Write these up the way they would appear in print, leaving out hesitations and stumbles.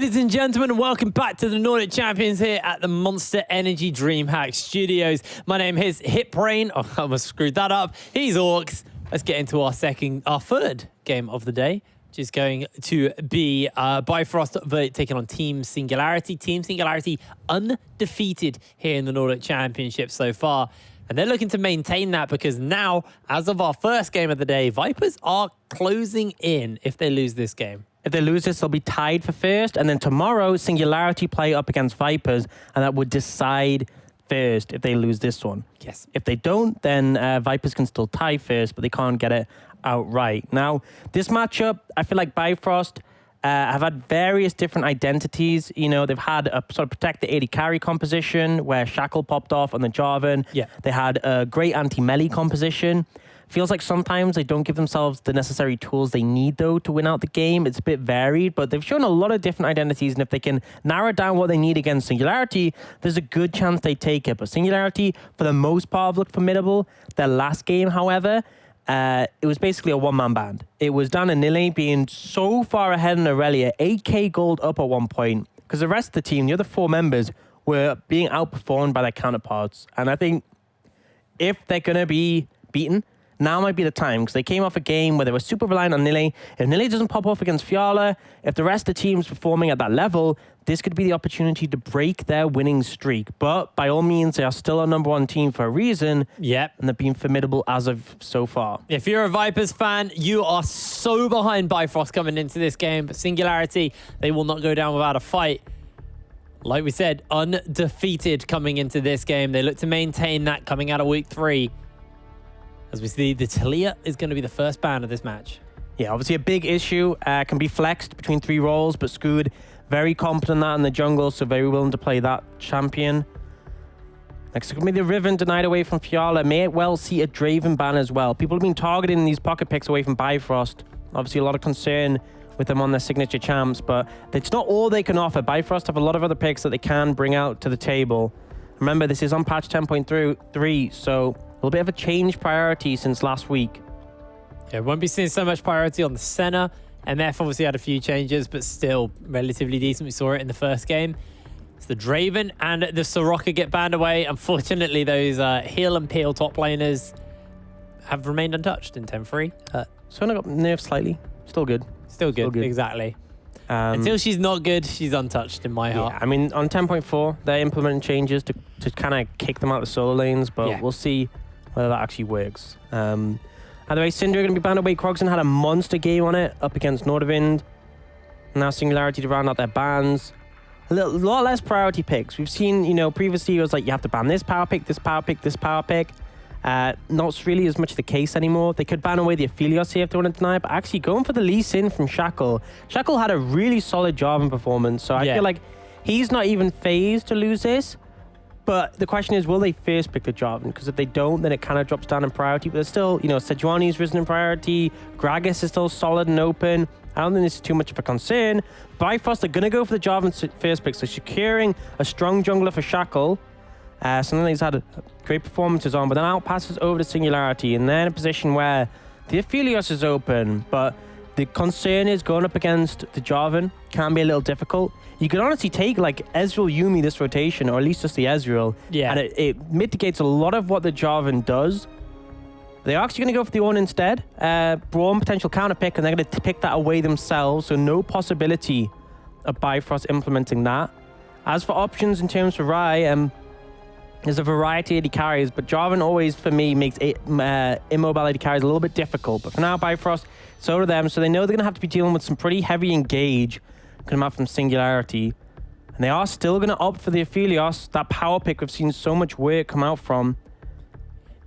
ladies and gentlemen, and welcome back to the Nordic Champions here at the Monster Energy DreamHack Studios. My name is Hitbrain. Oh, I almost screwed that up. He's Orcs. Let's get into our third game of the day, which is going to be Bifrost taking on Team Singularity. Team Singularity undefeated here in the Nordic Championship so far. And they're looking to maintain that because now, as of our first game of the day, Vipers are closing in if they lose this game. If they lose this, they'll be tied for first. And then tomorrow, Singularity play up against Vipers, and that would decide first if they lose this one. Yes. If they don't, then Vipers can still tie first, but they can't get it outright. Now, this matchup, I feel like Bifrost have had various different identities. You know, they've had a sort of protect the 80 carry composition where Shackle popped off on the Jarvan. Yeah. They had a great anti-melee composition. Feels like sometimes they don't give themselves the necessary tools they need, though, to win out the game. It's a bit varied, but they've shown a lot of different identities, and if they can narrow down what they need against Singularity, there's a good chance they take it. But Singularity, for the most part, have looked formidable. Their last game, however, it was basically a one-man band. It was down to Nile being so far ahead in Aurelia, 8k gold up at one point, because the rest of the team, the other four members, were being outperformed by their counterparts. And I think if they're going to be beaten, now might be the time, because they came off a game where they were super reliant on Nile. If Nile doesn't pop off against Fiala, if the rest of the team's performing at that level, this could be the opportunity to break their winning streak. But by all means, they are still a #1 team for a reason. Yep. And they've been formidable as of so far. If you're a Vipers fan, you are so behind Bifrost coming into this game. But Singularity, they will not go down without a fight. Like we said, undefeated coming into this game. They look to maintain that coming out of week 3. As we see, the Talia is going to be the first ban of this match. Yeah, obviously a big issue. Can be flexed between 3 roles, but Scood, very competent in that in the jungle, so very willing to play that champion. Next, going to be the Riven denied away from Fiala. May well see a Draven ban as well. People have been targeting these pocket picks away from Bifrost. Obviously, a lot of concern with them on their signature champs, but it's not all they can offer. Bifrost have a lot of other picks that they can bring out to the table. Remember, this is on patch 10.3, so a little bit of a change priority since last week. Yeah, won't be seeing so much priority on the center. MF obviously had a few changes, but still relatively decent. We saw it in the first game. It's the Draven and the Soroka get banned away. Unfortunately, those heal and peel top laners have remained untouched in 10-3. Sona got nerfed slightly. Still good. Still good, exactly. Until she's not good, she's untouched in my heart. Yeah, I mean, on 10.4, they're implementing changes to kind of kick them out of the solo lanes, but we'll see whether that actually works. Either way, Syndra going to be banned away. Krogson had a monster game on it up against Nordic. Now Singularity to round out their bans. A lot less priority picks. We've seen, you know, previously it was like you have to ban this power pick, this power pick, this power pick. Not really as much the case anymore. They could ban away the Aphelios here if they want to deny it, but actually going for the Lee Sin from Shackle. Shackle had a really solid Jarvan performance, so I feel like he's not even phased to lose this. But the question is, will they first pick the Jarvan? Because if they don't, then it kind of drops down in priority. But there's still, you know, Sejuani's risen in priority. Gragas is still solid and open. I don't think this is too much of a concern. Bifrost are going to go for the Jarvan first pick. So securing a strong jungler for Shackle. Something he's had great performances on. But then out passes over to Singularity. And they're in a position where the Aphelios is open. But the concern is going up against the Jarvan can be a little difficult. You could honestly take like Ezreal Yuumi this rotation, or at least just the Ezreal. Yeah. And it mitigates a lot of what the Jarvan does. They're actually going to go for the Ornn instead. Braum potential counter pick, and they're going to pick that away themselves. So no possibility of Bifrost implementing that. As for options in terms of Rai, there's a variety of AD carries, but Jarvan always, for me, makes immobile AD carries a little bit difficult. But for now, Bifrost, so do them. So they know they're going to have to be dealing with some pretty heavy engage coming out from Singularity. And they are still going to opt for the Aphelios, that power pick we've seen so much work come out from.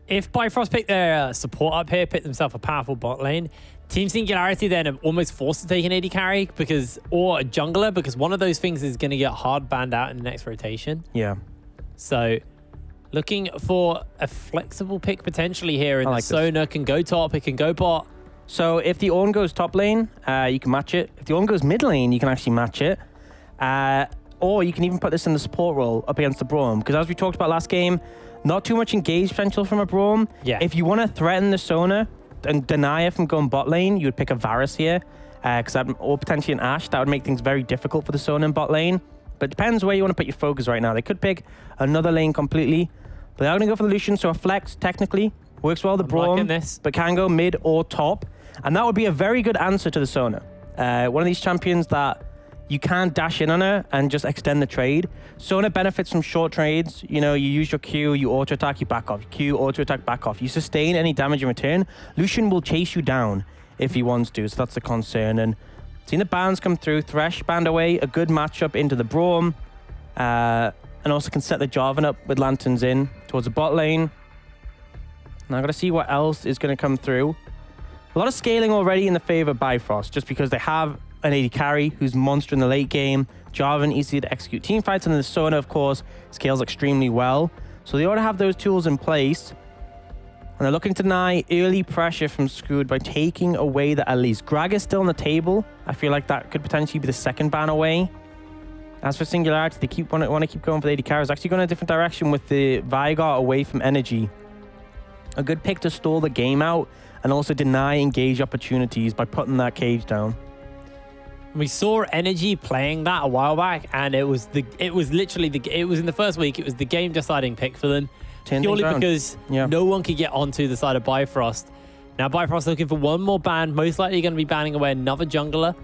If Bifrost pick their support up here, pick themselves a powerful bot lane, Team Singularity then are almost forced to take an AD carry or a jungler, because one of those things is going to get hard banned out in the next rotation. Yeah. So looking for a flexible pick potentially here, and like Sona can go top, it can go bot. So if the Ornn goes top lane, you can match it. If the Ornn goes mid lane, you can actually match it. Or you can even put this in the support role up against the Braum. Because as we talked about last game, not too much engage potential from a Braum. Yeah. If you want to threaten the Sona and deny it from going bot lane, you would pick a Varus here. or potentially an Ashe. That would make things very difficult for the Sona and bot lane. But it depends where you want to put your focus right now. They could pick another lane completely, but they're going to go for the Lucian, so a flex technically works well. The Braum, but can go mid or top. And that would be a very good answer to the Sona. One of these champions that you can dash in on her and just extend the trade. Sona benefits from short trades. You know, you use your Q, you auto attack, you back off. Q, auto attack, back off. You sustain any damage in return. Lucian will chase you down if he wants to, so that's the concern. And seeing the bans come through, Thresh banned away, a good matchup into the Braum, and also can set the Jarvan up with lanterns in towards the bot lane. Now I've got to see what else is going to come through. A lot of scaling already in the favor of Bifrost, just because they have an AD carry who's monster in the late game. Jarvan easy to execute team fights, and then the Sona, of course, scales extremely well. So they ought to have those tools in place. And they're looking to deny early pressure from Scud by taking away the Elise. Grag is still on the table. I feel like that could potentially be the second ban away. As for Singularity, they want to keep going for the AD carry. It's actually going in a different direction with the Veigar away from Energy. A good pick to stall the game out and also deny engage opportunities by putting that cage down. We saw Energy playing that a while back, and it was in the first week. It was the game deciding pick for them, purely because no one could get onto the side of Bifrost. Now Bifrost looking for one more ban, most likely going to be banning away another jungler.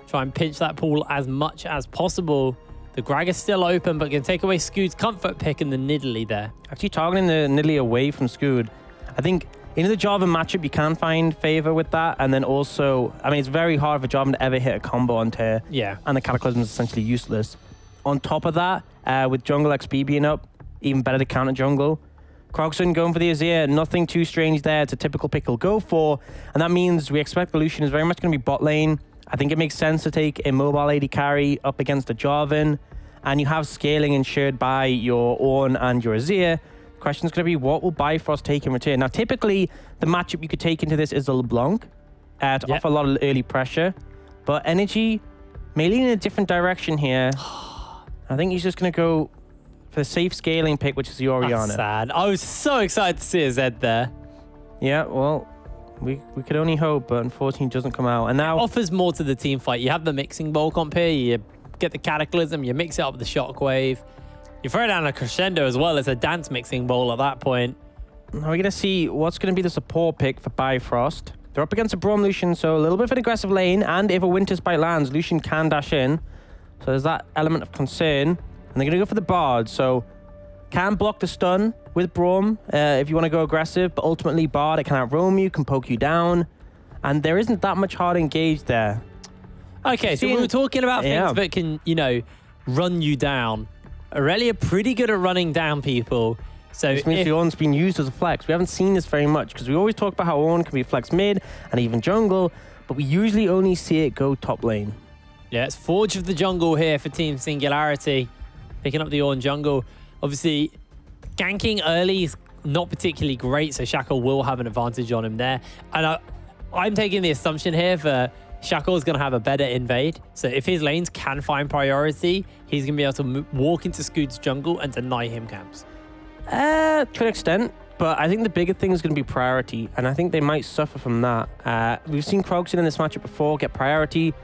Try and pinch that pool as much as possible. The Grag is still open, but can take away Scud's comfort pick in the Nidalee there. Actually targeting the Nidalee away from Scud. I think in the Jarvan matchup, you can find favor with that. And then also, I mean, it's very hard for Jarvan to ever hit a combo onto her. Yeah. And the Cataclysm is essentially useless. On top of that, with jungle XP being up, even better to counter jungle. Krogson going for the Azir, nothing too strange there. It's a typical pick he'll go for. And that means we expect the Lucian is very much going to be bot lane. I think it makes sense to take a mobile AD carry up against a Jarvan. And you have scaling ensured by your Ornn and your Azir. Question's going to be, what will Bifrost take in return? Now, typically, the matchup you could take into this is the LeBlanc to offer a lot of early pressure. But Energy may lean in a different direction here. I think he's just going to go for the safe scaling pick, which is the Orianna. That's sad. I was so excited to see a Zed there. Yeah, well, we could only hope, but unfortunately it doesn't come out. And now it offers more to the team fight. You have the mixing bowl comp here. You get the Cataclysm. You mix it up with the Shockwave. You throw down a Crescendo as well. It's a dance mixing bowl at that point. Now we're going to see what's going to be the support pick for Bifrost. They're up against a Braum Lucian, so a little bit of an aggressive lane. And if a Winter Spite lands, Lucian can dash in. So there's that element of concern. And they're going to go for the Bard. So can block the stun with Braum if you want to go aggressive. But ultimately, Bard, it can outroam you, can poke you down. And there isn't that much hard engage there. Okay, so we were talking about things that can, you know, run you down. Aurelia pretty good at running down people. So this means the Ornn's been used as a flex. We haven't seen this very much because we always talk about how Ornn can be flex mid and even jungle, but we usually only see it go top lane. Yeah, it's Forge of the Jungle here for Team Singularity. Picking up the Ornn jungle. Obviously, ganking early is not particularly great, so Shackle will have an advantage on him there. And I'm taking the assumption here for Shackle is going to have a better invade. So if his lanes can find priority, he's going to be able to walk into Scud's jungle and deny him camps. To an extent, but I think the bigger thing is going to be priority, and I think they might suffer from that. We've seen Krogson in this matchup before get priority.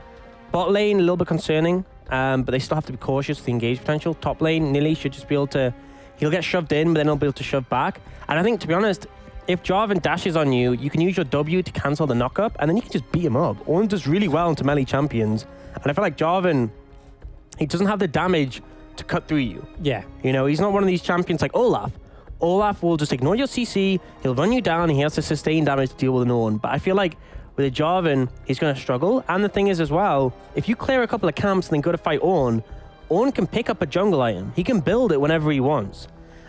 Bot lane, a little bit concerning, but they still have to be cautious with the engage potential. Top lane, Nilly should just be able to... He'll get shoved in, but then he'll be able to shove back. And I think, to be honest, if Jarvan dashes on you, you can use your W to cancel the knock-up, and then you can just beat him up. Ornn does really well into melee champions. And I feel like Jarvan, he doesn't have the damage to cut through you. Yeah. You know, he's not one of these champions like Olaf. Olaf will just ignore your CC, he'll run you down, and he has to sustain damage to deal with an Ornn. But I feel like with a Jarvan, he's going to struggle. And the thing is as well, if you clear a couple of camps and then go to fight Ornn, Ornn can pick up a jungle item. He can build it whenever he wants.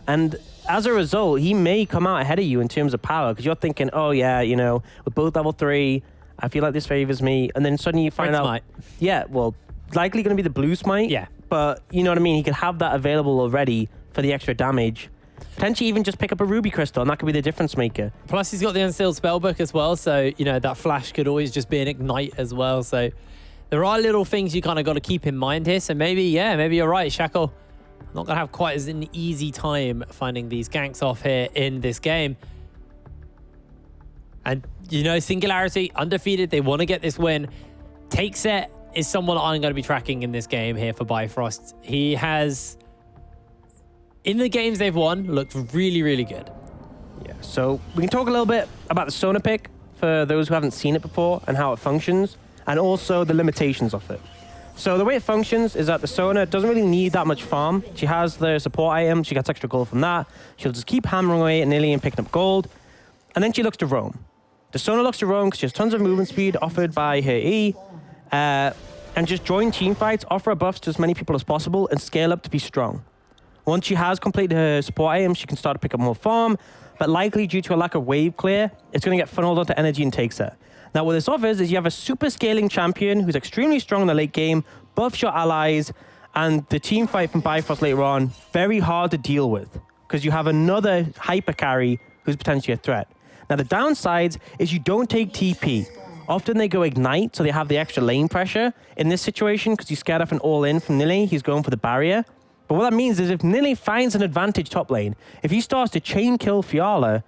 And as a result, he may come out ahead of you in terms of power because you're thinking, oh yeah, you know, we're both level 3. I feel like this favors me. And then suddenly you find out, smite. Yeah, well, likely going to be the blue smite. Yeah. But you know what I mean? He could have that available already for the extra damage. Potentially even just pick up a ruby crystal and that could be the difference maker. Plus he's got the unsealed spellbook as well. So, you know, that flash could always just be an ignite as well. So there are little things you kind of got to keep in mind here. So maybe, yeah, maybe you're right, Shackle. Not going to have quite as an easy time finding these ganks off here in this game. And, you know, Singularity, undefeated. They want to get this win. Take set is someone I'm going to be tracking in this game here for Bifrost. He has, in the games they've won, looked really, really good. Yeah, so we can talk a little bit about the Sona pick for those who haven't seen it before and how it functions, and also the limitations of it. So the way it functions is that the Sona doesn't really need that much farm. She has the support item, she gets extra gold from that. She'll just keep hammering away at Nilly and picking up gold. And then she looks to roam. The Sona looks to roam because she has tons of movement speed offered by her E. And just join team fights, offer her buffs to as many people as possible, and scale up to be strong. Once she has completed her support item, she can start to pick up more farm, but likely due to a lack of wave clear, it's going to get funneled onto energy and takes her. Now, what this offers is you have a super scaling champion who's extremely strong in the late game, buffs your allies, and the team fight from Bifrost later on, very hard to deal with, because you have another hyper carry who's potentially a threat. Now, the downsides is you don't take TP. Often they go Ignite, so they have the extra lane pressure. In this situation, because you scared off an all-in from Nilly, he's going for the barrier. But what that means is if Nilly finds an advantage top lane, if he starts to chain kill Fiala,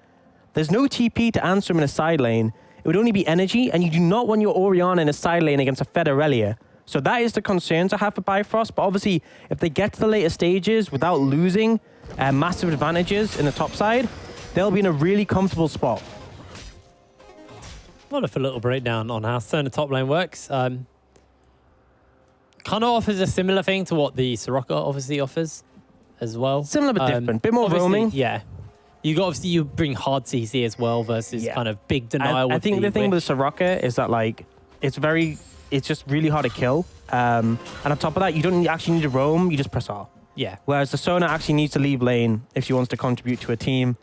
there's no TP to answer him in a side lane. It would only be energy, and you do not want your Orianna in a side lane against a Fed Aurelia. So that is the concerns I have for Bifrost. But obviously, if they get to the later stages without losing massive advantages in the top side, they'll be in a really comfortable spot. Wonderful little breakdown on how Sona top lane works. Kind of offers a similar thing to what the Soraka obviously offers as well. Similar but different. Bit more roaming. Yeah. Obviously you bring hard CC as well versus kind of big denial. I think the thing with Soraka is that like it's just really hard to kill. And on top of that, you don't actually need to roam, you just press R. Yeah. Whereas the Sona actually needs to leave lane if she wants to contribute to a team.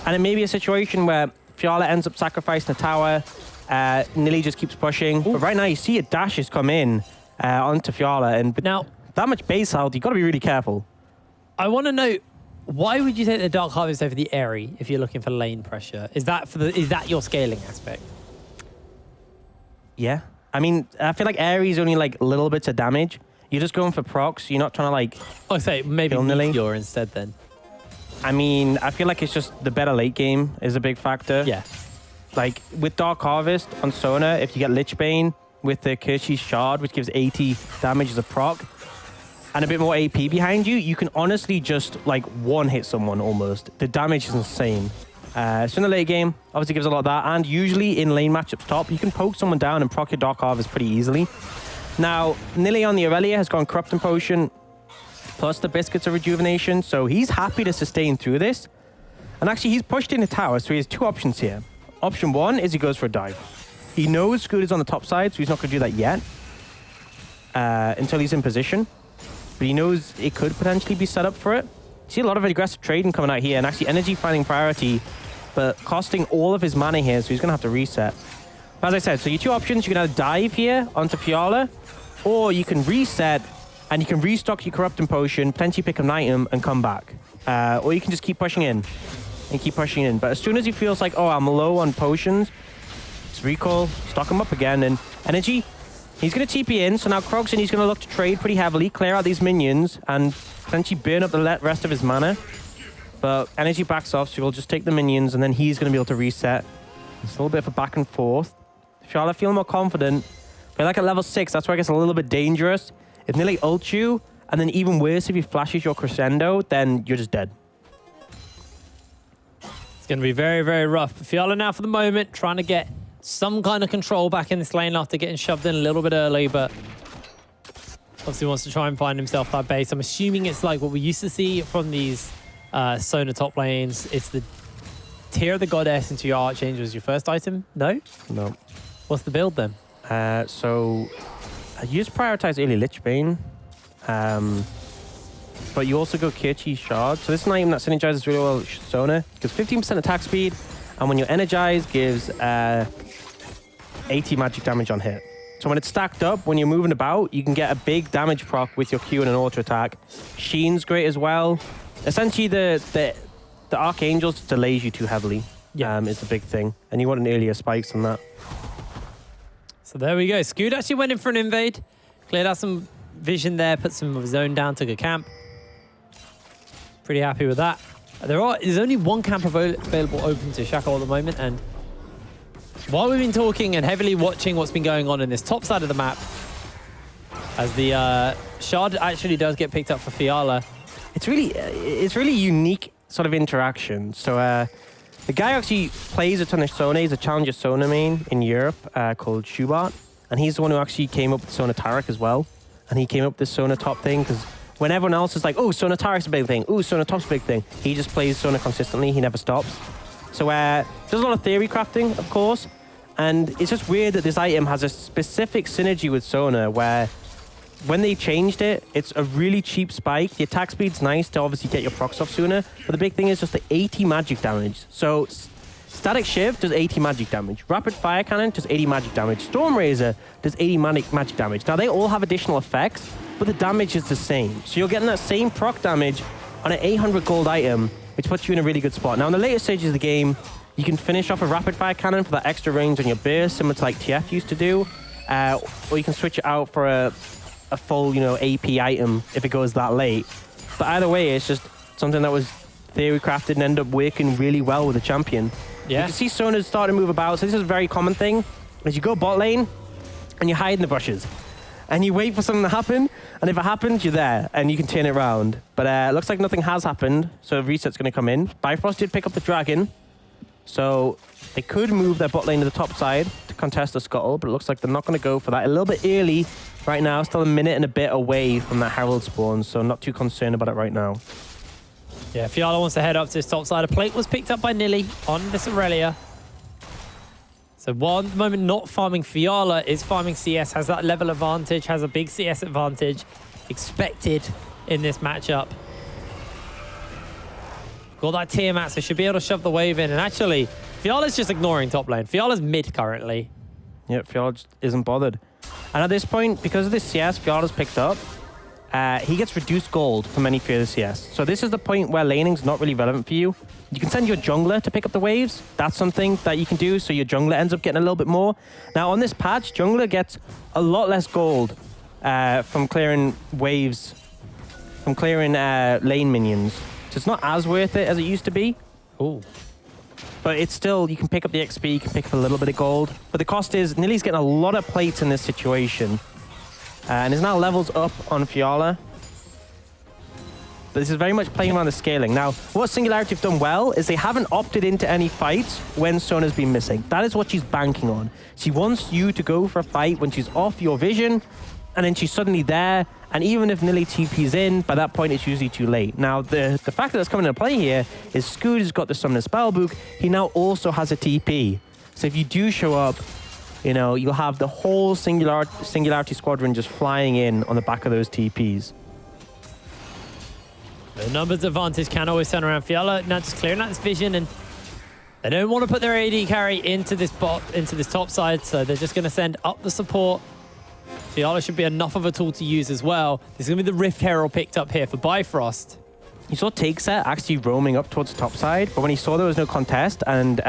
And it may be a situation where Fiala ends up sacrificing the tower, Nilly just keeps pushing. Ooh. But right now you see it dashes come in onto Fiala, and now that much base health, you got to be really careful. I want to know, why would you take the Dark Harvest over the Airy if you're looking for lane pressure? Is that your scaling aspect? Yeah. I mean, I feel like Airy's only like little bits of damage. You're just going for procs. You're not trying to like... Oh, say maybe Meteor instead then. I mean, I feel like it's just the better late game is a big factor. Yeah. Like with Dark Harvest on Sona, if you get Lich Bane with the Kirchi's Shard, which gives 80 damage as a proc, and a bit more AP behind you, you can honestly just like one-hit someone almost. The damage is insane. So in the late game, obviously gives a lot of that, and usually in lane matchups top, you can poke someone down and proc your Dark Harvest pretty easily. Now, Nilly on the Aurelia has gone Corrupting Potion, plus the Biscuits of Rejuvenation, so he's happy to sustain through this. And actually, he's pushed in the tower, so he has two options here. Option one is he goes for a dive. He knows Scooter's on the top side, so he's not going to do that yet until he's in position. But he knows it could potentially be set up for it. You see a lot of aggressive trading coming out here, and actually energy finding priority, but costing all of his mana here, so he's going to have to reset. But as I said, so your two options, you can either dive here onto Fiala, or you can reset, and you can restock your Corrupting Potion, potentially pick an item, and come back. Or you can just keep pushing in, and keep pushing in. But as soon as he feels like, oh, I'm low on potions, just recall, stock him up again, and energy. He's going to TP in, so now Krogson, he's going to look to trade pretty heavily, clear out these minions, and potentially burn up the rest of his mana. But energy backs off, so he'll just take the minions, and then he's going to be able to reset. It's a little bit of a back and forth. Fiala feeling more confident. But like at level 6, that's where it gets a little bit dangerous. If Nilly ults you, and then even worse, if he flashes your Crescendo, then you're just dead. It's going to be very, very rough. Fiala now for the moment, trying to get some kind of control back in this lane after getting shoved in a little bit early, but obviously wants to try and find himself that base. I'm assuming it's like what we used to see from these Sona top lanes. It's the Tear of the Goddess into your Archangel as your first item? No? No. What's the build then? So you just prioritize early Lich Bane, but you also go Kirchi's Shard. So this is an item that synergizes really well with Sona. It gives 15% attack speed, and when you're energized, gives 80 magic damage on hit. So when it's stacked up, when you're moving about, you can get a big damage proc with your Q and an auto attack. Sheen's great as well. Essentially, the Archangel just delays you too heavily. Yeah, is the big thing, and you want an earlier spikes than that. So there we go. Scoot actually went in for an invade, cleared out some vision there, put some of his own down, took a camp. Pretty happy with that. There's only one camp available open to Shackle at the moment, and while we've been talking and heavily watching what's been going on in this top side of the map, as the shard actually does get picked up for Fiala. It's really unique sort of interaction. So the guy actually plays a ton of Sona. He's a challenger Sona main in Europe called Schubert. And he's the one who actually came up with Sona Tarek as well. And he came up with this Sona top thing because when everyone else is like, oh, Sona Tarek's a big thing. Oh, Sona top's a big thing. He just plays Sona consistently. He never stops. So there's a lot of theory crafting, of course. And it's just weird that this item has a specific synergy with Sona where when they changed it, it's a really cheap spike. The attack speed's nice to obviously get your procs off sooner. But the big thing is just the 80 magic damage. So Static Shiv does 80 magic damage. Rapid Fire Cannon does 80 magic damage. Storm Razor does 80 magic damage. Now, they all have additional effects, but the damage is the same. So you're getting that same proc damage on an 800 gold item, which puts you in a really good spot. Now, in the later stages of the game, you can finish off a Rapid Fire Cannon for that extra range on your burst, similar to like TF used to do. Or you can switch it out for a full, AP item if it goes that late. But either way, it's just something that was theory crafted and ended up working really well with the champion. Yeah. You can see Sona's starting to move about. So this is a very common thing. As you go bot lane and you hide in the bushes and you wait for something to happen. And if it happens, you're there and you can turn it around. But it looks like nothing has happened. So a reset's going to come in. Bifrost did pick up the dragon. So they could move their bot lane to the top side to contest the scuttle. But it looks like they're not going to go for that. A little bit early right now. Still a minute and a bit away from that Herald spawn. So not too concerned about it right now. Yeah, Fiala wants to head up to his top side. A plate was picked up by Nilly on this Aurelia. So one moment not farming Fiala is farming CS, has that level advantage, has a big CS advantage expected in this matchup. Got that Tiamat, so should be able to shove the wave in. And actually, Fiala's just ignoring top lane. Fiala's mid currently. Yep, Fiala just isn't bothered. And at this point, because of this CS Fiala's picked up, he gets reduced gold from any further CS. So this is the point where laning's not really relevant for you. You can send your jungler to pick up the waves. That's something that you can do, so your jungler ends up getting a little bit more. Now, on this patch, jungler gets a lot less gold from clearing waves, from clearing lane minions. So it's not as worth it as it used to be. Ooh. But it's still, you can pick up the XP, you can pick up a little bit of gold. But the cost is, Nilly's getting a lot of plates in this situation. And is now levels up on Fiala. But this is very much playing around the scaling. Now, what Singularity have done well is they haven't opted into any fights when Sona's been missing. That is what she's banking on. She wants you to go for a fight when she's off your vision, and then she's suddenly there. And even if Nilly TP's in, by that point, it's usually too late. Now, the fact that that's coming into play here is Scoot has got the Summoner Spellbook. He now also has a TP. So if you do show up, you'll have the whole Singularity squadron just flying in on the back of those TPs. The numbers advantage can always turn around. Fiala now just clearing out this vision, and they don't want to put their AD carry into this top side, so they're just going to send up the support. Fiala should be enough of a tool to use as well. This is going to be the Rift Herald picked up here for Bifrost. You saw Takeset actually roaming up towards the top side, but when he saw there was no contest and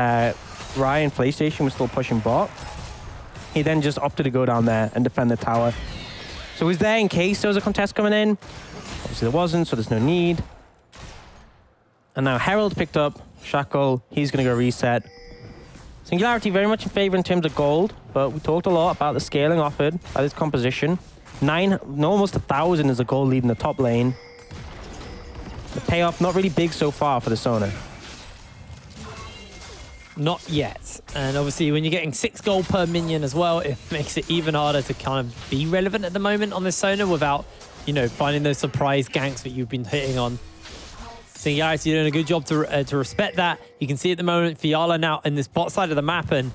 Ryan PlayStation was still pushing bot, he then just opted to go down there and defend the tower. So he was there in case there was a contest coming in. Obviously there wasn't, so there's no need. And now Herald picked up Shackle. He's going to go reset. Singularity very much in favor in terms of gold, but we talked a lot about the scaling offered by this composition. Almost 1,000 is the gold lead in the top lane. The payoff not really big so far for the Sona. Not yet. And obviously when you're getting 6 gold per minion as well, it makes it even harder to kind of be relevant at the moment on this Sona without, finding those surprise ganks that you've been hitting on. Singularity doing a good job to respect that. You can see at the moment Fiala now in this bot side of the map, and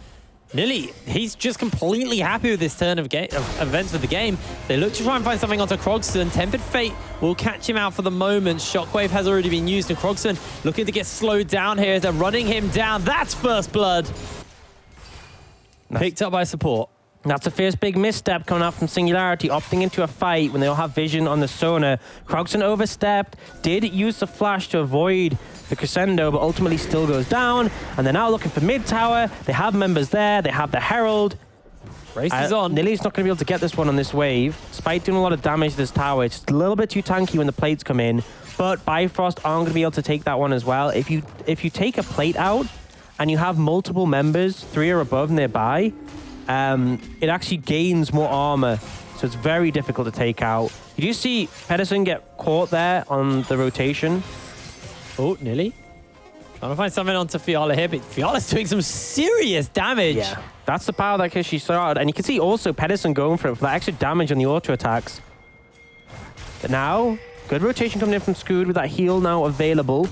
Nilly, he's just completely happy with this turn of events with the game. They look to try and find something onto Krogston. Tempered Fate will catch him out for the moment. Shockwave has already been used, and Krogston looking to get slowed down here as they're running him down. That's first blood. Picked up by support. That's the first big misstep coming out from Singularity, opting into a fight when they don't have vision on the Sona. Krogston overstepped, did use the flash to avoid the crescendo, but ultimately still goes down. And they're now looking for mid tower. They have members there. They have the Herald. Race is on. Nilly's not going to be able to get this one on this wave. Spite doing a lot of damage to this tower. It's just a little bit too tanky when the plates come in. But Bifrost aren't going to be able to take that one as well. If you take a plate out and you have multiple members, 3 or above nearby, it actually gains more armor. So it's very difficult to take out. You do see Pedersen get caught there on the rotation. Oh, nearly. Trying to find something onto Fiala here, but Fiala's doing some serious damage. Yeah, that's the power that Kishi started. And you can see also Pedersen going for it for that extra damage on the auto attacks. But now, good rotation coming in from Scoot with that heal now available.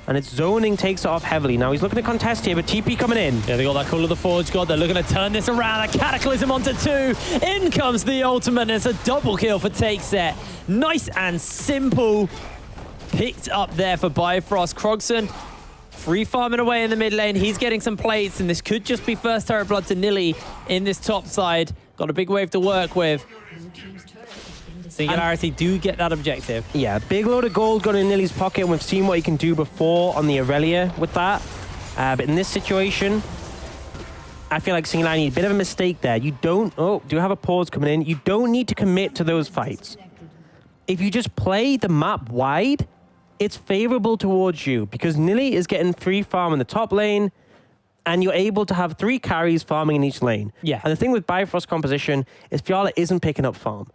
And its zoning takes it off heavily. Now he's looking to contest here, but TP coming in. Yeah, they got that Call of the Forge God. They're looking to turn this around. A Cataclysm onto 2. In comes the ultimate, and it's a double kill for Takeset. Nice and simple. Picked up there for Bifrost. Krogson free farming away in the mid lane. He's getting some plates, and this could just be first turret blood to Nilly in this top side. Got a big wave to work with. Singularity do get that objective. Yeah, big load of gold gone in Nilly's pocket, and we've seen what he can do before on the Aurelia with that. But in this situation, I feel like Singularity need a bit of a mistake there. You don't... Oh, do have a pause coming in. You don't need to commit to those fights. If you just play the map wide, it's favorable towards you because Nilly is getting free farm in the top lane, and you're able to have 3 carries farming in each lane. Yeah. And the thing with Bifrost composition is Fiala isn't picking up farm.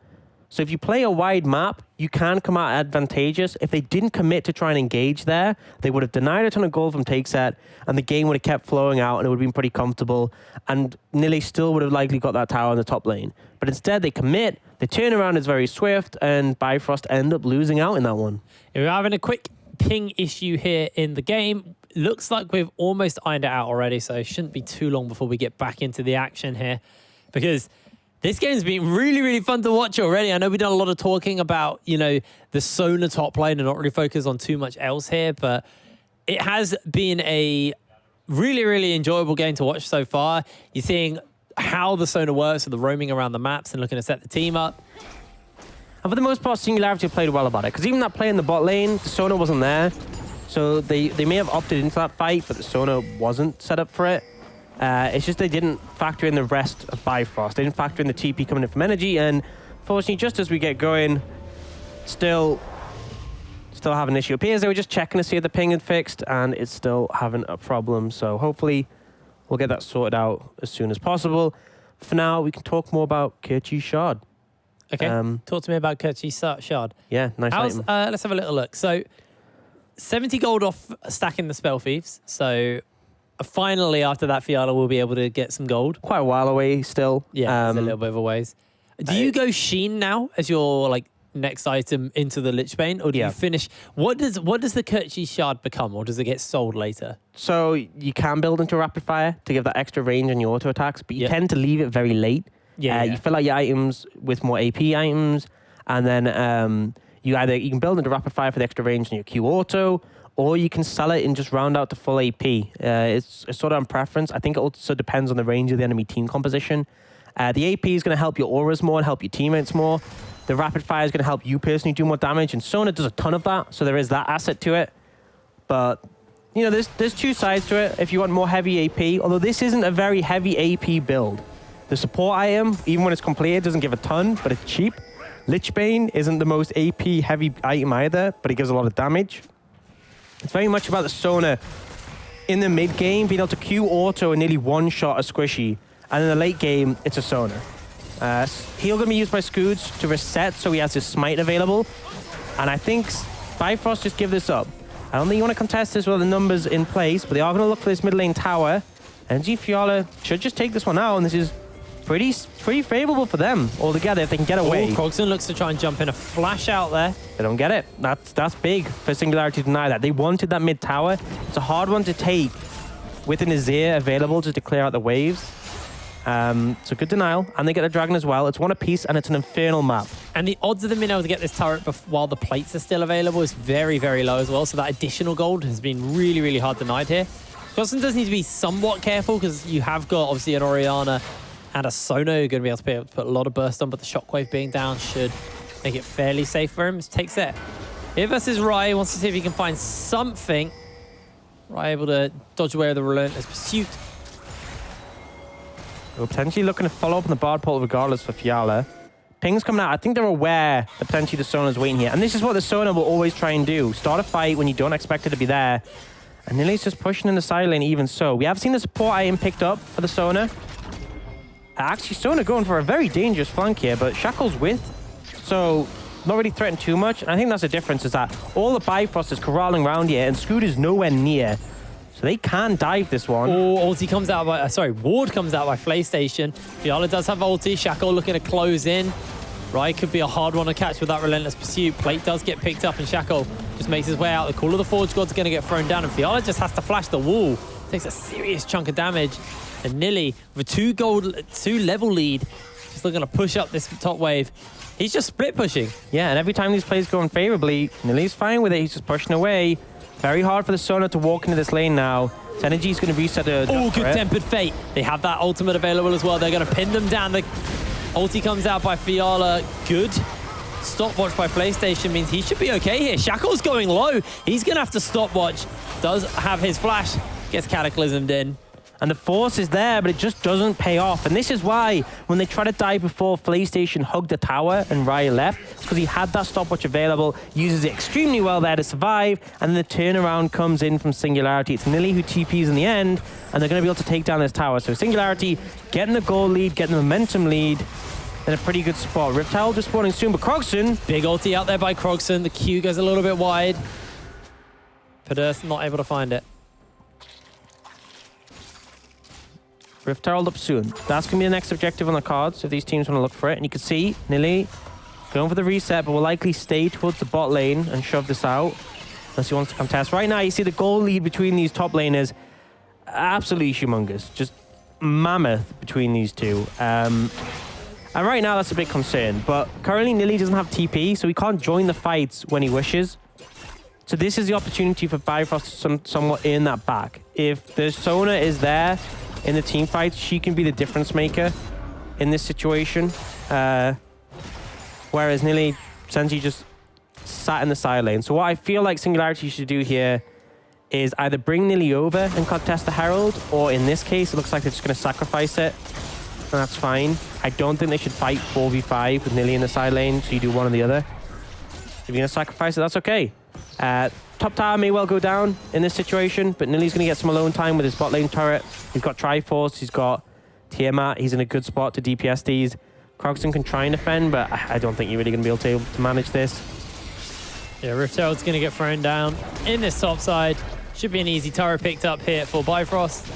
So if you play a wide map, you can come out advantageous. If they didn't commit to try and engage there, they would have denied a ton of gold from Takeset, and the game would have kept flowing out, and it would have been pretty comfortable. And Nilly still would have likely got that tower in the top lane. But instead, they commit, the turnaround is very swift, and Bifrost end up losing out in that one. We're having a quick ping issue here in the game. Looks like we've almost ironed it out already, so it shouldn't be too long before we get back into the action here. Because this game's been really, really fun to watch already. I know we've done a lot of talking about, you know, the Sona top lane and not really focus on too much else here, but it has been a really, really enjoyable game to watch so far. You're seeing how the Sona works with the roaming around the maps and looking to set the team up. And for the most part, Singularity played well about it, because even that play in the bot lane, the Sona wasn't there. So they may have opted into that fight, but the Sona wasn't set up for it. It's just they didn't factor in the rest of Bifrost. They didn't factor in the TP coming in from Energy, and unfortunately, just as we get going, still have an issue. It appears they were just checking to see if the ping had fixed, and it's still having a problem. So hopefully, we'll get that sorted out as soon as possible. For now, we can talk more about Kirchi Shard. Okay, talk to me about Kirchi Shard. Yeah, nice item. Let's have a little look. So, 70 gold off stacking the Spell Thieves. So, finally, after that, Fiala will be able to get some gold. Quite a while away still. Yeah, it's a little bit of a ways. Do you go Sheen now as your next item into the Lichbane, or do you finish? What does the Kirchi Shard become, or does it get sold later? So you can build into Rapid Fire to give that extra range on your auto attacks, but you tend to leave it very late. You fill out your items with more AP items, and then you can build into Rapid Fire for the extra range on your Q auto, or you can sell it and just round out to full AP. It's sort of on preference. I think it also depends on the range of the enemy team composition. The AP is going to help your auras more and help your teammates more. The Rapid Fire is going to help you personally do more damage, and Sona does a ton of that, so there is that asset to it. But, you know, there's 2 sides to it if you want more heavy AP, although this isn't a very heavy AP build. The support item, even when it's completed, doesn't give a ton, but it's cheap. Lichbane isn't the most AP heavy item either, but it gives a lot of damage. It's very much about the Sona in the mid game, being able to Q auto and nearly one-shot a Squishy. And in the late game, it's a Sona. Heal going to be used by Scoots to reset, so he has his smite available. And I think Bifrost just give this up. I don't think you want to contest this with the numbers in place, but they are going to look for this mid lane tower. And Fiala should just take this one out, and this is pretty favorable for them altogether if they can get away. Krogson looks to try and jump in a flash out there. They don't get it. That's big for Singularity to deny that. They wanted that mid tower. It's a hard one to take with an Azir available just to clear out the waves. So good denial, and they get the dragon as well. It's one apiece, and it's an infernal map. And the odds of them being able to get this turret while the plates are still available is very, very low as well. So that additional gold has been really, really hard denied here. Krogson does need to be somewhat careful because you have got obviously an Orianna and a Sona who are going to be able to put a lot of burst on, but the shockwave being down should make it fairly safe for him. It takes it. Here versus Rai wants to see if he can find something. Rai able to dodge away with the relentless pursuit. We're potentially looking to follow up on the Bard Pole regardless for Fiala. Ping's coming out. I think they're aware that potentially the Sona's waiting here. And this is what the Sona will always try and do. Start a fight when you don't expect it to be there. And Nili's just pushing in the side lane even so. We have seen the support item picked up for the Sona. Actually, Sona going for a very dangerous flank here, but Shackle's with, so not really threatened too much. And I think that's the difference, is that all the Bifrost is corralling around here and Scoot is nowhere near. So they can dive this one. Oh, ulti comes out by, Ward comes out by PlayStation. Fiala does have ulti. Shackle looking to close in. Right, could be a hard one to catch with that relentless pursuit. Plate does get picked up and Shackle just makes his way out. The Call of the Forge God's going to get thrown down and Fiala just has to flash the wall. Takes a serious chunk of damage. And Nili, with a 2-level lead, just looking to push up this top wave. He's just split pushing. Yeah, and every time these plays go unfavorably, Nili's fine with it. He's just pushing away. Very hard for the Sona to walk into this lane now. His energy is going to reset the... Oh, good Tempered Fate. They have that ultimate available as well. They're going to pin them down. The ulti comes out by Fiala. Good. Stopwatch by PlayStation means he should be okay here. Shackle's going low. He's going to have to stopwatch. Does have his flash. Gets cataclysmed in. And the force is there, but it just doesn't pay off. And this is why, when they try to die before PlayStation hugged the tower and Raya left, because he had that stopwatch available, uses it extremely well there to survive, and then the turnaround comes in from Singularity. It's Nili who TPs in the end, and they're going to be able to take down this tower. So Singularity getting the goal lead, getting the momentum lead, in a pretty good spot. Riptile just spawning soon, but Krogson... Big ulti out there by Krogson. The Q goes a little bit wide. Perdurst not able to find it. Rift Herald up soon. That's going to be the next objective on the cards if these teams want to look for it. And you can see Nili going for the reset, but will likely stay towards the bot lane and shove this out unless he wants to contest. Right now, you see the goal lead between these top laners. Absolutely humongous. Just mammoth between these two. And right now, that's a big concern. But currently, Nili doesn't have TP, so he can't join the fights when he wishes. So this is the opportunity for Bifrost to somewhat earn that back. If the Sona is there in the team fight, she can be the difference maker in this situation. Whereas Nili essentially just sat in the side lane. So what I feel like Singularity should do here is either bring Nili over and contest the Herald, or in this case, it looks like they're just going to sacrifice it. And that's fine. I don't think they should fight 4v5 with Nili in the side lane, so you do one or the other. If you're going to sacrifice it, that's okay. Top tower may well go down in this situation, but Nili's going to get some alone time with his bot lane turret. He's got Triforce, he's got Tiamat, he's in a good spot to DPS these. Krogson can try and defend, but I don't think you're really going to be able to manage this. Yeah, Rift Herald's going to get thrown down in this top side. Should be an easy turret picked up here for Bifrost.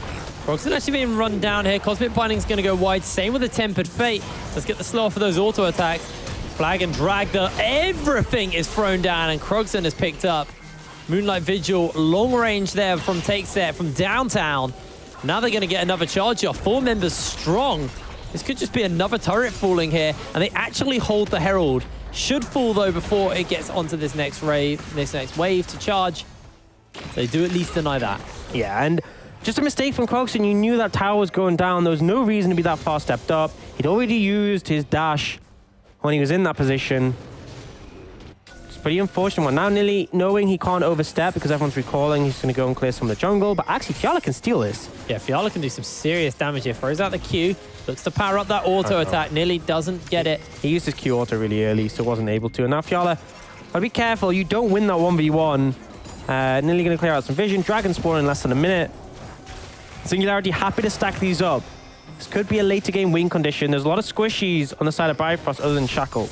Krogson actually being run down here. Cosmic Binding's going to go wide. Same with the Tempered Fate. Let's get the slow off of those auto attacks. Flag and drag, everything is thrown down, and Krogson is picked up. Moonlight Vigil, long range there from Takeset, from downtown. Now they're going to get another charge off. 4 members strong. This could just be another turret falling here, and they actually hold the Herald. Should fall, though, before it gets onto this next wave to charge. They do at least deny that. Yeah, and just a mistake from Krogson. You knew that tower was going down. There was no reason to be that far stepped up. He'd already used his dash when he was in that position. Pretty unfortunate one. Now Nili, knowing he can't overstep because everyone's recalling, he's going to go and clear some of the jungle. But actually, Fiala can steal this. Yeah, Fiala can do some serious damage here. Throws out the Q. Looks to power up that auto attack. Nili doesn't get it. He used his Q auto really early, so wasn't able to. And now Fiala, gotta be careful. You don't win that 1v1. Nili going to clear out some vision. Dragon spawn in less than a minute. Singularity happy to stack these up. This could be a later game win condition. There's a lot of squishies on the side of Bifrost other than Shackle.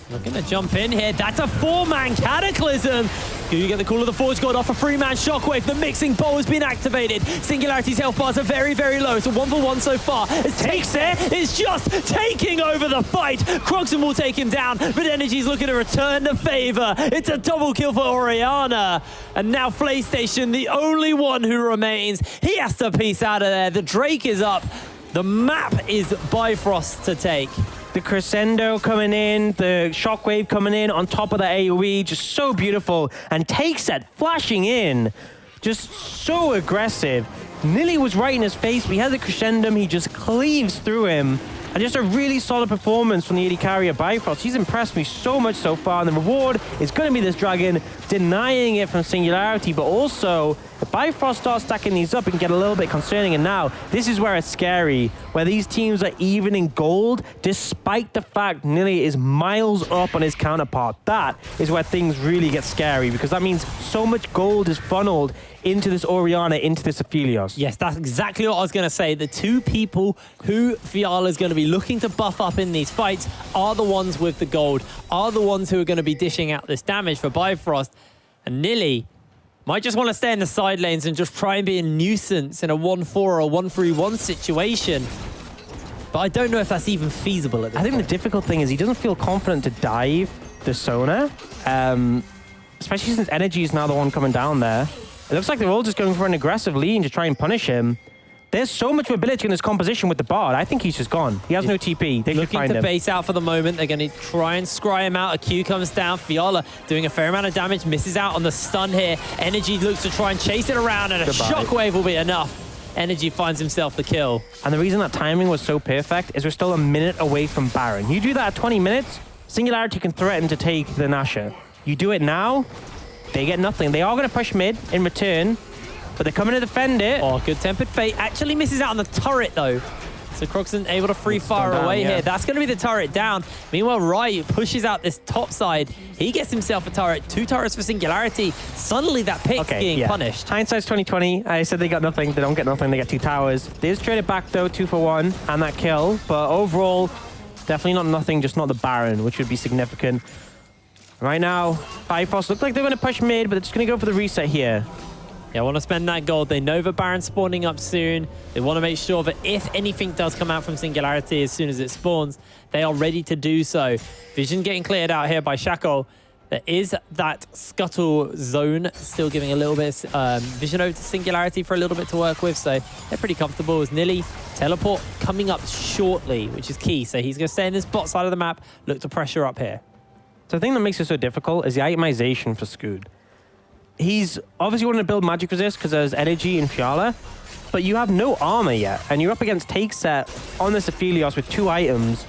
Looking to jump in here. That's a 4-man Cataclysm. Do you get the Call of the Forge God off a 3-man Shockwave? The mixing bow has been activated. Singularity's health bars are very, very low. So 1-for-1 so far. As Takeset is just taking over the fight. Krogson will take him down, but Energy's looking to return the favor. It's a double kill for Orianna. And now PlayStation, the only one who remains. He has to piece out of there. The Drake is up. The map is Bifrost to take. The crescendo coming in, the shockwave coming in on top of the AoE, just so beautiful. And Takeset flashing in, just so aggressive. Nili was right in his face, but he has a crescendo, he just cleaves through him. And just a really solid performance from the AD carrier Bifrost. He's impressed me so much so far, and the reward is going to be this dragon, denying it from Singularity, but also if Bifrost starts stacking these up, it can get a little bit concerning. And now, this is where it's scary, where these teams are even in gold, despite the fact Nili is miles up on his counterpart. That is where things really get scary, because that means so much gold is funneled into this Orianna, into this Aphelios. Yes, that's exactly what I was going to say. The two people who Fiala is going to be looking to buff up in these fights are the ones with the gold, are the ones who are going to be dishing out this damage for Bifrost. And Nili might just want to stay in the side lanes and just try and be a nuisance in a 1-4 or a 1-3-1 situation. But I don't know if that's even feasible at this point. I think the difficult thing is he doesn't feel confident to dive the Sona, especially since Energy is now the one coming down there. It looks like they're all just going for an aggressive lean to try and punish him. There's so much mobility in this composition with the Bard. I think he's just gone. He has no TP. They should find him. Looking to base out for the moment. They're going to try and scry him out. A Q comes down. Fiala doing a fair amount of damage. Misses out on the stun here. Energy looks to try and chase it around, and a shockwave will be enough. Energy finds himself the kill. And the reason that timing was so perfect is we're still a minute away from Baron. You do that at 20 minutes, Singularity can threaten to take the Nasher. You do it now, they get nothing. They are going to push mid in return, but they're coming to defend it. Oh, good Tempered Fate. Actually misses out on the turret, though. So Croxon able to free fire away here. That's going to be the turret down. Meanwhile, Riot pushes out this top side. He gets himself a turret. 2 turrets for Singularity. Suddenly that pick's being punished. Hindsight's 2020. I said they got nothing. They don't get nothing. They get 2 towers. They just traded back, though, 2 for 1 and that kill. But overall, definitely not nothing, just not the Baron, which would be significant. Right now, Bifrost look like they're going to push mid, but they're just going to go for the reset here. Yeah, want to spend that gold. They know the Baron spawning up soon. They want to make sure that if anything does come out from Singularity as soon as it spawns, they are ready to do so. Vision getting cleared out here by Shackle. There is that scuttle zone still giving a little bit vision over to Singularity for a little bit to work with, so they're pretty comfortable. As Nili teleport coming up shortly, which is key. So he's going to stay in this bot side of the map, look to pressure up here. So the thing that makes it so difficult is the itemization for Scoot. He's obviously wanting to build magic resist because there's energy in Fiala, but you have no armor yet, and you're up against take set on this Aphelios with 2 items.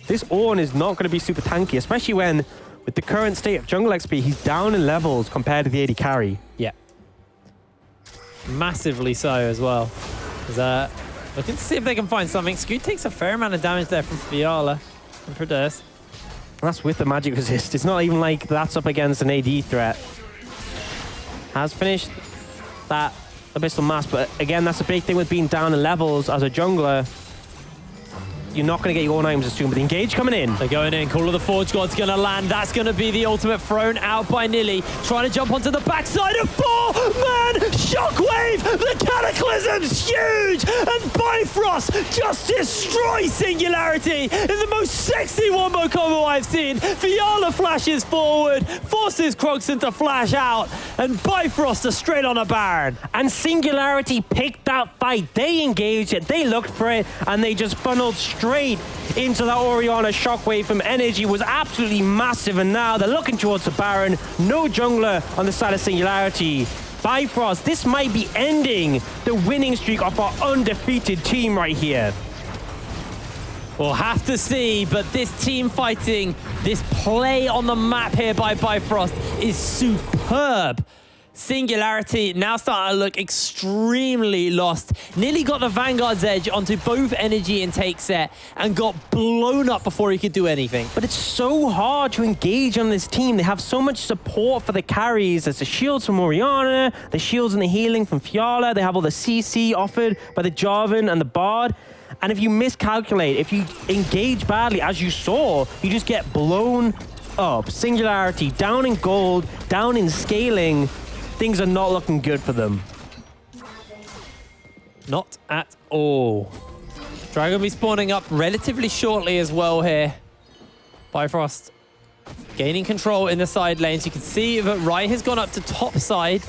This Ornn is not going to be super tanky, especially when, with the current state of jungle XP, he's down in levels compared to the AD carry. Yeah. Massively so as well. Looking to see if they can find something. Scoot takes a fair amount of damage there from Fiala and Pradesh. That's with the magic resist. It's not even like that's up against an AD threat. Has finished that Abyssal Mass, but again, that's a big thing with being down in levels as a jungler. You're not going to get your own items as soon, but the engage coming in. They're going in. Call of the Forge God's going to land. That's going to be the ultimate thrown out by Nili. Trying to jump onto the backside of 4-man Shockwave. The Cataclysm's huge. And Bifrost just destroys Singularity in the most sexy wombo combo I've seen. Fiala flashes forward, forces Croxon to flash out, and Bifrost are straight on a Baron. And Singularity picked that fight. They engaged it, they looked for it, and they just funneled straight into that Orianna. Shockwave from Energy was absolutely massive, and now they're looking towards the Baron. No jungler on the side of Singularity. Bifrost, this might be ending the winning streak of our undefeated team right here. We'll have to see, but this team fighting, this play on the map here by Bifrost is superb. Singularity now starting to look extremely lost. Nearly got the Vanguard's edge onto both Energy and Take Set and got blown up before he could do anything. But it's so hard to engage on this team. They have so much support for the carries. There's the shields from Orianna, the shields and the healing from Fiala. They have all the CC offered by the Jarvan and the Bard. And if you miscalculate, if you engage badly, as you saw, you just get blown up. Singularity down in gold, down in scaling. Things are not looking good for them. Not at all. Dragon will be spawning up relatively shortly as well here. Bifrost gaining control in the side lanes. You can see that Rai has gone up to top side,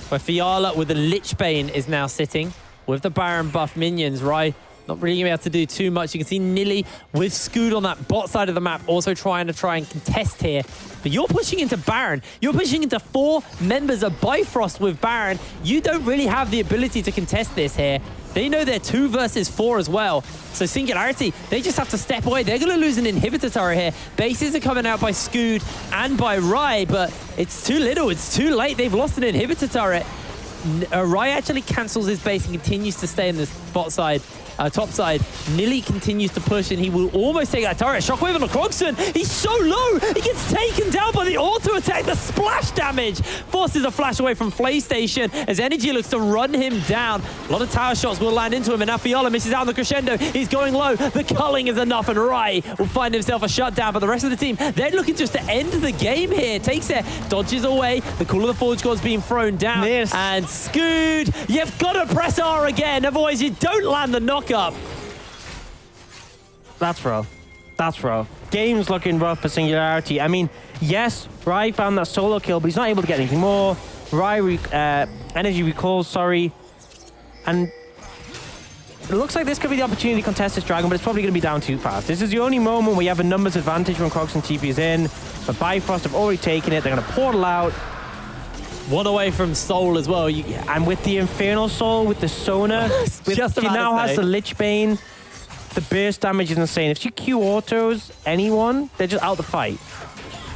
where Fiala with the Lich Bane is now sitting with the Baron buff minions. Rai not really going to be able to do too much. You can see Nili with Scoot on that bot side of the map also trying and contest here. But you're pushing into Baron. You're pushing into 4 members of Bifrost with Baron. You don't really have the ability to contest this here. They know they're 2 versus 4 as well. So Singularity, they just have to step away. They're going to lose an inhibitor turret here. Bases are coming out by Scoot and by Rai, but it's too little. It's too late. They've lost an inhibitor turret. Rai actually cancels his base and continues to stay in the top side. Nilly continues to push, and he will almost take that turret. Shockwave on the Krogson. He's so low. He gets taken down by the auto attack. The splash damage forces a flash away from PlayStation as Energy looks to run him down. A lot of tower shots will land into him, and now Fiala misses out on the crescendo. He's going low. The culling is enough, and Rai will find himself a shutdown. But the rest of the team, they're looking just to end the game here. Takes it, dodges away. The Call of the Forge God's being thrown down. Yes. And Scoot, you've got to press R again, otherwise you don't land the knock up. That's rough. That's rough. Game's looking rough for Singularity. I mean, yes, Rai found that solo kill, but he's not able to get anything more. Energy recalls, sorry. And it looks like this could be the opportunity to contest this dragon, but it's probably going to be down too fast. This is the only moment where you have a numbers advantage when Crocs and TP is in. But Bifrost have already taken it. They're going to portal out. One away from Soul as well. And with the Infernal Soul, with the Sona, just she now has the Lich Bane. The burst damage is insane. If she Q autos anyone, they're just out the fight.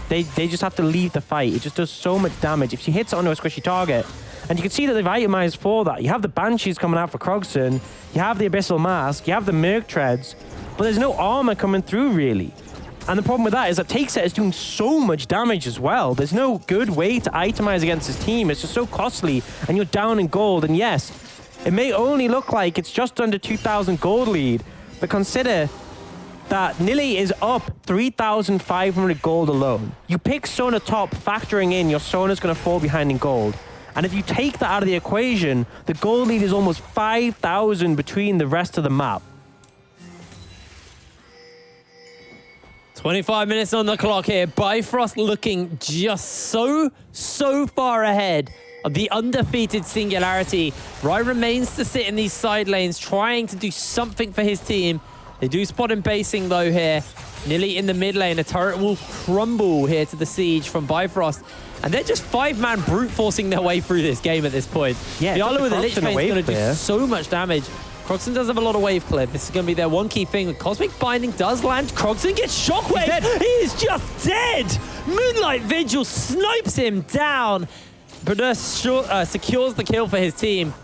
They just have to leave the fight. It just does so much damage. If she hits it onto a squishy target, and you can see that they've itemized for that. You have the Banshees coming out for Krogson, you have the Abyssal Mask, you have the Merc Treads, but there's no armor coming through, really. And the problem with that is that Takeset is doing so much damage as well. There's no good way to itemize against his team. It's just so costly, and you're down in gold. And yes, it may only look like it's just under 2,000 gold lead, but consider that Nilly is up 3,500 gold alone. You pick Sona top, factoring in your Sona's going to fall behind in gold. And if you take that out of the equation, the gold lead is almost 5,000 between the rest of the map. 25 minutes on the clock here. Bifrost looking just so far ahead of the undefeated Singularity. Rai remains to sit in these side lanes, trying to do something for his team. They do spot him basing though here. Nilly in the mid lane. A turret will crumble here to the siege from Bifrost. And they're just 5-man brute forcing their way through this game at this point. Yeah, Fiala with the Lich Bane is going to do there. so much damage. Krogson does have a lot of wave clip. This is going to be their one key thing. The Cosmic Binding does land. Krogson gets shockwave. He is just dead. Moonlight Vigil snipes him down. But secures the kill for his team.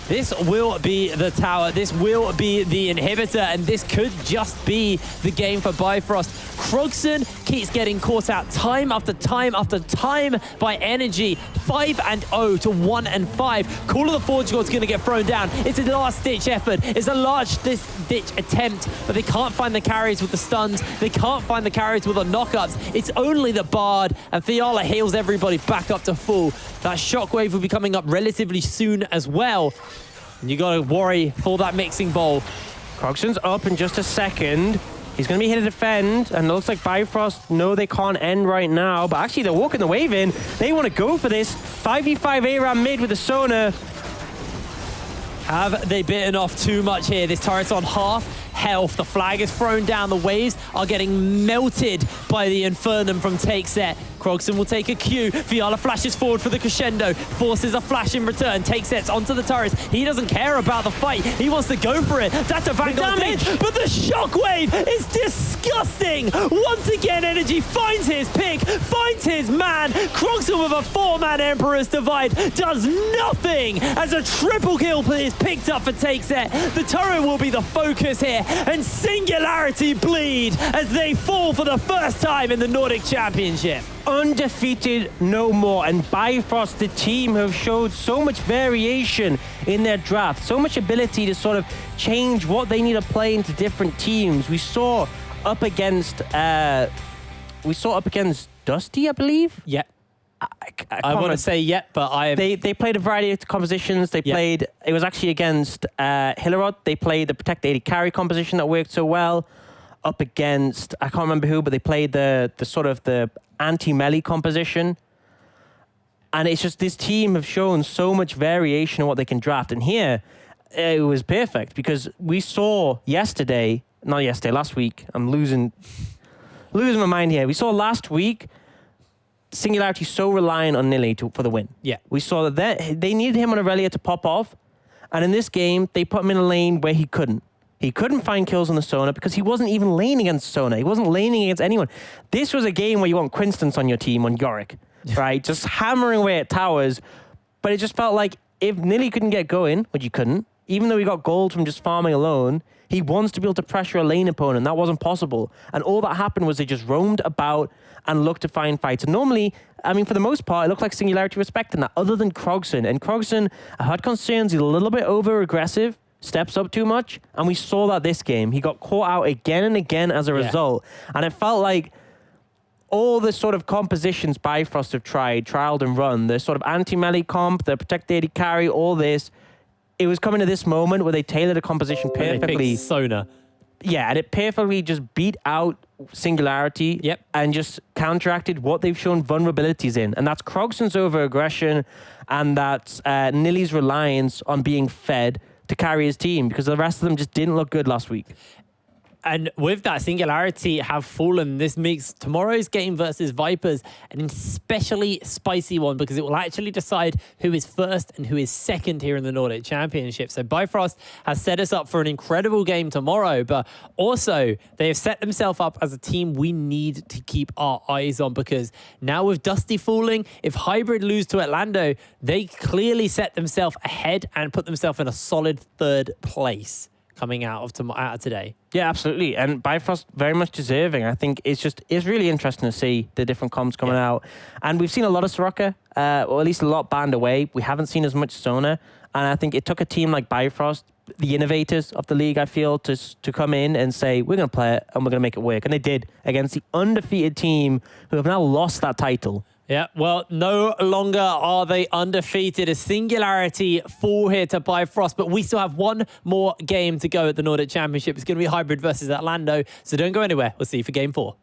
This will be the tower. This will be the inhibitor, and this could just be the game for Bifrost. Krogson keeps getting caught out time after time after time by Energy. 5-0 to 1-5. Call of the Forge God's going to get thrown down. It's a last-ditch effort. It's a large-ditch attempt, but they can't find the carries with the stuns. They can't find the carries with the knockups. It's only the Bard, and Fiala heals everybody back up to full. That shockwave will be coming up relatively soon as well. And you got to worry for that mixing bowl. Krogson's up in just a second. He's going to be here to defend, and it looks like Bifrost, no, they can't end right now, but actually they're walking the wave in. They want to go for this. 5v5 ARAM mid with the Sona. Have they bitten off too much here? This turret's on half health. The flag is thrown down. The waves are getting melted by the Infernum from Takeset. Krogson will take a Q. Fiala flashes forward for the crescendo. Forces a flash in return. Takesets onto the turrets. He doesn't care about the fight. He wants to go for it. That's a Vanguard damage, but the shockwave is disgusting. Once again, Energy finds his pick, finds his man. Krogson with a 4-man Emperor's Divide does nothing as a triple kill is picked up for Takeset. The turret will be the focus here, and Singularity bleed as they fall for the first time in the Nordic Championship. Undefeated no more, and Bifrost, the team, have showed so much variation in their draft, so much ability to sort of change what they need to play into different teams. We saw up against Dusty, I believe. Yeah. I want to say yet, but They played a variety of compositions. They played. It was actually against Hillerod. They played the Protect 80 carry composition that worked so well. Up against, I can't remember who, but they played the sort of the anti-melee composition. And it's just, this team have shown so much variation in what they can draft. And here, it was perfect because we saw last week. I'm losing my mind here. We saw last week, Singularity so reliant on Nilly for the win. Yeah. We saw that they needed him on Aurelia to pop off. And in this game, they put him in a lane where he couldn't. He couldn't find kills on the Sona because he wasn't even laning against Sona. He wasn't laning against anyone. This was a game where you want Quinstance on your team, on Yorick, right? Just hammering away at towers. But it just felt like if Nilly couldn't get going, which he couldn't, even though he got gold from just farming alone, he wants to be able to pressure a lane opponent. That wasn't possible. And all that happened was they just roamed about and looked to find fights. And normally, I mean, for the most part, it looked like Singularity respecting that, other than Krogson. And Krogson, I had concerns, he's a little bit over-aggressive, steps up too much. And we saw that this game. He got caught out again and again as a result. And it felt like all the sort of compositions Bifrost have trialed and run, the sort of anti-melee comp, the protect AD carry, all this, it was coming to this moment where they tailored a composition perfectly. Sona. Yeah, and it perfectly just beat out Singularity and just counteracted what they've shown vulnerabilities in. And that's Krogson's over-aggression, and that's Nilly's reliance on being fed to carry his team, because the rest of them just didn't look good last week. And with that, Singularity have fallen. This makes tomorrow's game versus Vipers an especially spicy one, because it will actually decide who is first and who is second here in the Nordic Championship. So Bifrost has set us up for an incredible game tomorrow, but also they have set themselves up as a team we need to keep our eyes on, because now with Dusty falling, if Hybrid lose to Atlando, they clearly set themselves ahead and put themselves in a solid third place coming out of today. Yeah, absolutely. And Bifrost very much deserving. I think it's really interesting to see the different comps coming out. And we've seen a lot of Soraka, or at least a lot banned away. We haven't seen as much Sona. And I think it took a team like Bifrost, the innovators of the league, I feel, to come in and say, we're going to play it and we're going to make it work. And they did against the undefeated team who have now lost that title. Yeah, well, no longer are they undefeated. A Singularity fall here to Bifrost, but we still have one more game to go at the Nordic Championship. It's going to be Hybrid versus Atlando, so don't go anywhere. We'll see you for Game 4.